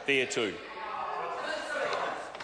There too.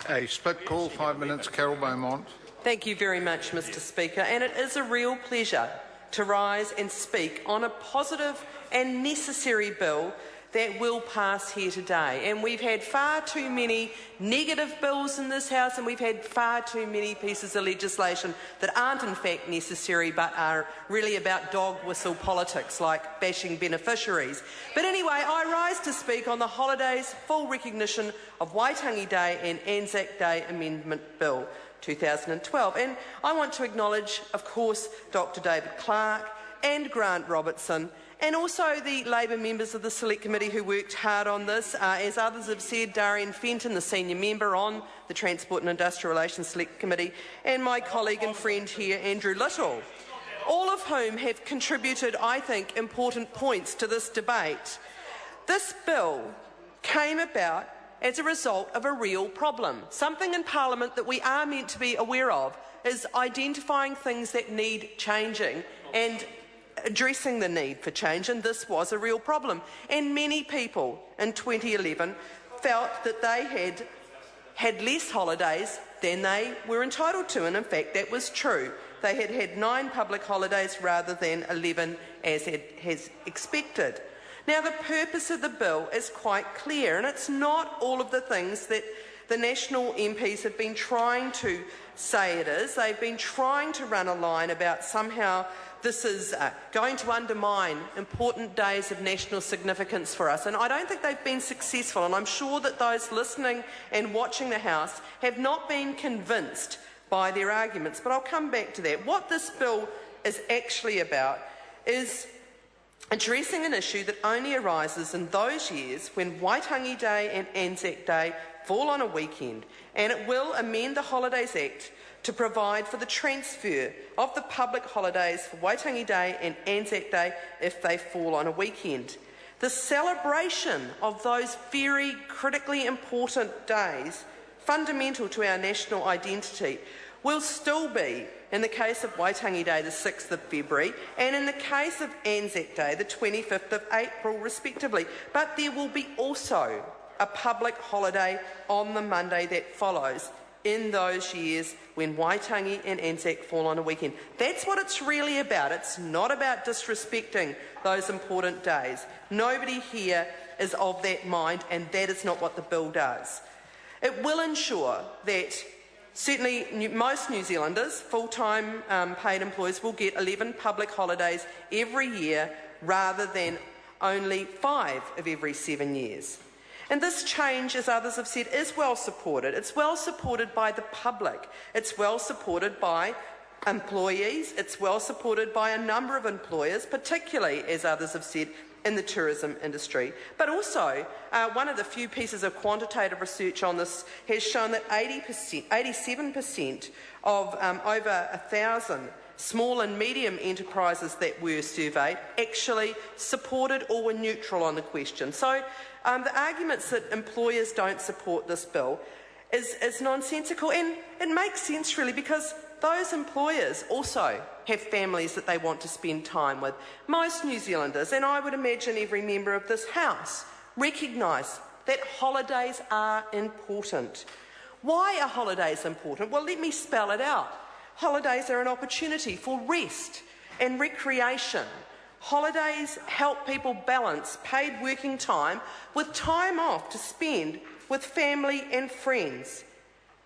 A split call, 5 minutes. Carol Beaumont. Thank you very much, Mr Speaker, and it is a real pleasure to rise and speak on a positive and necessary bill that will pass here today. And we've had far too many negative bills in this House, and we've had far too many pieces of legislation that aren't in fact necessary but are really about dog whistle politics, like bashing beneficiaries. But anyway, I rise to speak on the Holidays Full Recognition of Waitangi Day and Anzac Day Amendment Bill 2012. And I want to acknowledge, of course, Dr David Clark and Grant Robertson, and also the Labor members of the Select Committee who worked hard on this. As others have said, Darian Fenton, the senior member on the Transport and Industrial Relations Select Committee, and my colleague and friend here, Andrew Little, all of whom have contributed, I think, important points to this debate. This bill came about as a result of a real problem. Something in Parliament that we are meant to be aware of is identifying things that need changing and addressing the need for change, and this was a real problem. And many people in 2011 felt that they had less holidays than they were entitled to, and in fact that was true. They had had 9 public holidays rather than 11 as has expected. Now, the purpose of the bill is quite clear, and it's not all of the things that the National MPs have been trying to say it is. They've been trying to run a line about somehow this is going to undermine important days of national significance for us, and I don't think they've been successful, and I'm sure that those listening and watching the House have not been convinced by their arguments, but I'll come back to that. What this bill is actually about is addressing an issue that only arises in those years when Waitangi Day and Anzac Day fall on a weekend, and it will amend the Holidays Act to provide for the transfer of the public holidays for Waitangi Day and Anzac Day if they fall on a weekend. The celebration of those very critically important days, fundamental to our national identity, will still be, in the case of Waitangi Day, the 6th of February, and in the case of Anzac Day, the 25th of April, respectively. But there will be also a public holiday on the Monday that follows in those years when Waitangi and Anzac fall on a weekend. That's what it's really about. It's not about disrespecting those important days. Nobody here is of that mind, and that is not what the bill does. It will ensure that certainly most New Zealanders, full-time paid employees, will get 11 public holidays every year rather than only 5 of every 7 years. And this change, as others have said, is well supported. It's well supported by the public. It's well supported by employees. It's well supported by a number of employers, particularly, as others have said, in the tourism industry. But also, one of the few pieces of quantitative research on this has shown that 87% of over 1,000 small and medium enterprises that were surveyed actually supported or were neutral on the question. So the arguments that employers don't support this bill is nonsensical, and it makes sense really, because those employers also have families that they want to spend time with. Most New Zealanders, and I would imagine every member of this House, recognise that holidays are important. Why are holidays important? Well, let me spell it out. Holidays are an opportunity for rest and recreation. Holidays help people balance paid working time with time off to spend with family and friends.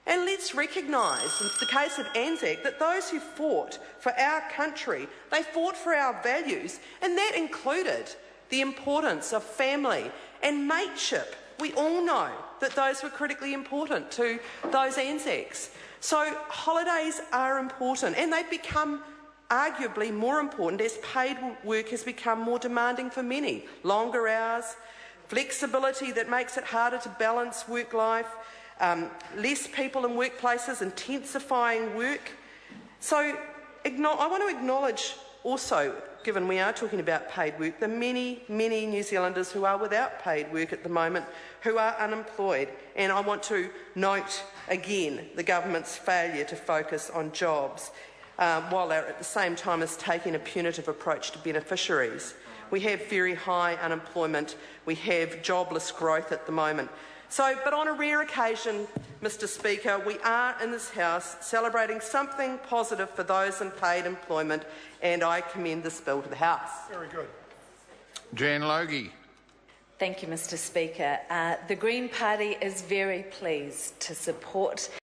And let's recognise, in the case of Anzac, that those who fought for our country, they fought for our values, and that included the importance of family and mateship. We all know that those were critically important to those Anzacs. So holidays are important, and they've become arguably more important as paid work has become more demanding for many. Longer hours, flexibility that makes it harder to balance work-life, less people in workplaces, intensifying work. So I want to acknowledge also, given we are talking about paid work, the many, many New Zealanders who are without paid work at the moment, who are unemployed. And I want to note again the government's failure to focus on jobs while they're at the same time as taking a punitive approach to beneficiaries. We have very high unemployment. We have jobless growth at the moment. But on a rare occasion, Mr Speaker, we are in this House celebrating something positive for those in paid employment, and I commend this bill to the House. Very good. Jan Logie. Thank you, Mr Speaker. The Green Party is very pleased to support